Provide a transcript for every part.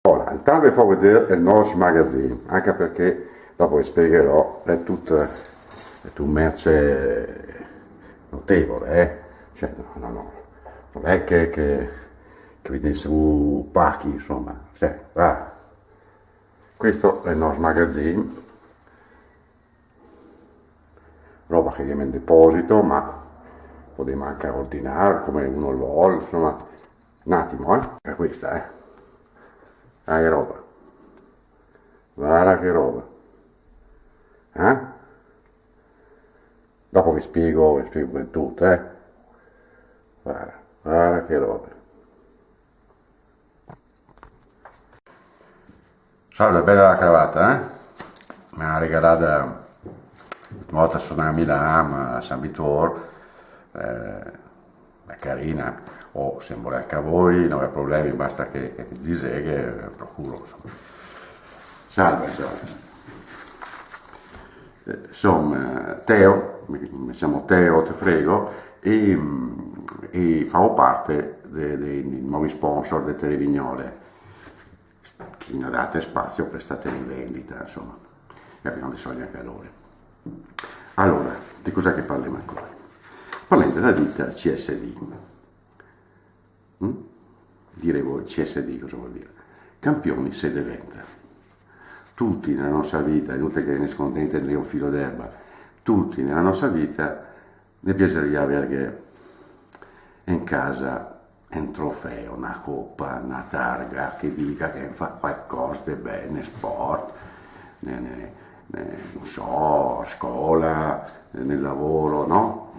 Allora, intanto vi faccio vedere il nostro magazzino, anche perché dopo vi spiegherò, è tutta merce notevole, Cioè, no, non è che vi su pacchi, insomma, cioè, va. Questo è il nostro magazzino, roba che viene in deposito, ma potete anche ordinare come uno lo vuole, insomma, un attimo, è questa, Ah, che roba, guarda che roba, eh? Dopo vi spiego ben tutto, guarda che roba. Salve, bella la cravatta, Me l'ha regalata una volta sono a Milano, a San Vittor, è carina, o se vuole anche a voi, non ha problemi, basta che dise che procuro, insomma. Salve. Sono Teo, mi chiamo Teo Te Frego e faccio parte dei nuovi sponsor delle Televignole che ne date spazio per questa vendita, insomma, e abbiamo dei soldi anche a loro. Allora, di cos'è che parliamo ancora? Parliamo della ditta CSD. Dire voi CSD cosa vuol dire? Campioni sede venta. Tutti nella nostra vita, è inutile che ne scontente lì un filo d'erba, tutti nella nostra vita ne piacerebbe avere in casa un trofeo, una coppa, una targa che dica che fa qualcosa di bene, sport, non so, a scuola, nel lavoro, no?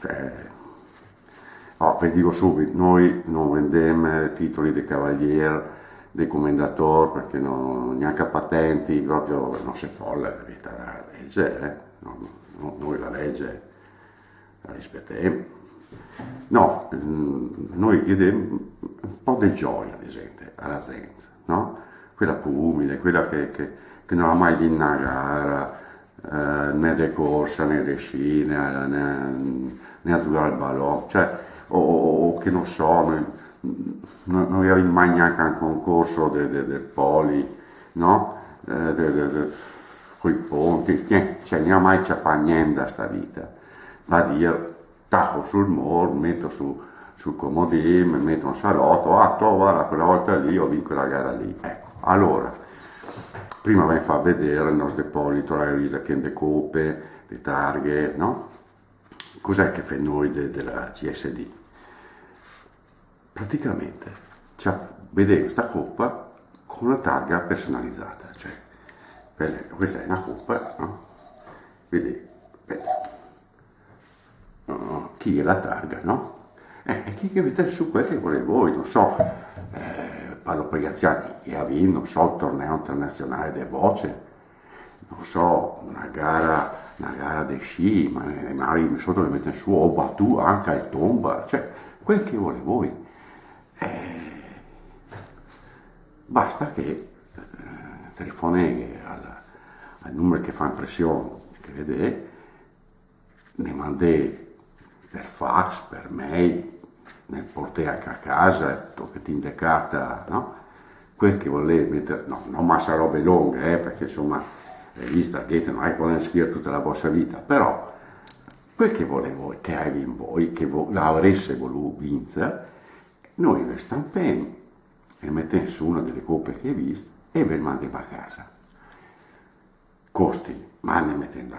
Vi dico subito, noi non vendiamo titoli di cavaliere, di commendator, perché neanche patenti, proprio non si può, la verità, la legge, noi la legge la rispettiamo. No, noi chiediamo un po' di gioia, ad esempio, alla gente, no? Quella più umile, quella che non ha mai vinto una gara, né di corsa, né di sci, né a giocare al ballone, cioè, o che non so, non abbiamo mai neanche un concorso del poli, no? Con i ponti, cioè, non ha mai c'è niente a sta vita, va a dire, tacco sul muro, metto sul comodino, metto un salotto, guarda, quella volta lì ho vinto quella gara lì. Ecco, allora, prima vi fa vedere il nostro deposito, la rivista che le coppe, le targhe, no? Cos'è che fa noi della CSD? Praticamente, vedete questa coppa con una targa personalizzata, cioè, per esempio, questa è una coppa, no? Vedete, chi è la targa, no? E chi che mette su quel che vuole voi, non so, parlo per gli anziani, che ha vinto, non so, il torneo internazionale delle voce, non so, una gara di sci, ma magari sotto le mette su, o battuto anche al tomba, cioè, quel che vuole voi. Basta che telefoni al numero che fa impressione, che vede, ne mandi per fax, per mail, ne porti anche a casa, che ti indicata, no? Quel che volete mettere, no, non massa robe lunghe, perché insomma, rivista, targhette, non è che potete scrivere tutta la vostra vita, però quel che volete voi, che hai in voi, che l'avreste voluto vincere, noi ve stampiamo e mettiamo su una delle coppe che hai visto e ve le mandiamo a casa. Costi, ma ne mettendo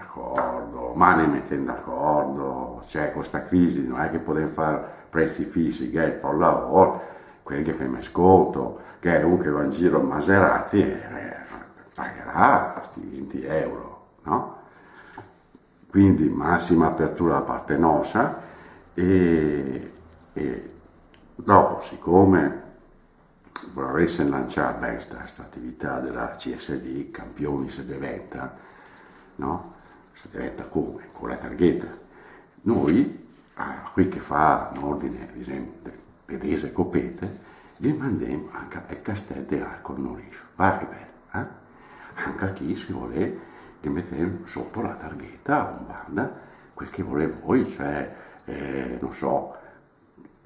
d'accordo, c'è questa crisi, non è che potete fare prezzi fissi, che è per lavoro, quelli che fanno sconto, che è uno che va in giro a Maserati pagherà questi 20 euro, no? Quindi massima apertura da parte nostra e dopo, siccome vorreste lanciare bene questa attività della CSD, campioni se diventa, no? Se diventa come? Con la targhetta. Noi, qui che fa un ordine, ad esempio, pedese copete, vi mandiamo anche il castello di Arco Norif. Guarda che bello, Anche a chi si vuole che mettiamo sotto la targhetta un banda, quel che vuole voi, cioè, non so,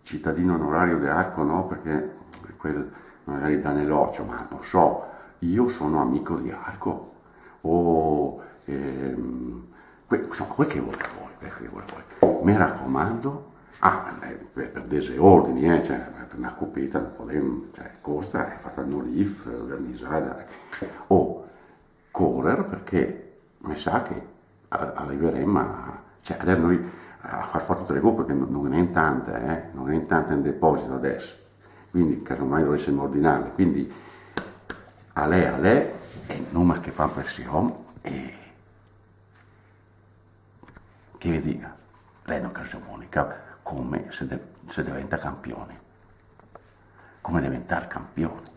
cittadino onorario di Arco, no? Perché quel magari da nell'occhio, ma non so, io sono amico di Arco, o insomma, quel che vuole voi, quel che vuole voi. Mi raccomando, per dei ordini, cioè, per una copita, cioè, costa, è fatta no riff, vernissata, o correre perché mi sa che arriveremo a, cioè adesso noi a far fare tutte le coppe perché non è in tante, non è in tante in deposito adesso, quindi casomai dovessimo ordinarle, quindi a lei è il numero che fa pressione e che vi dica, lei è un'occasione unica come se diventa campione, come diventare campione.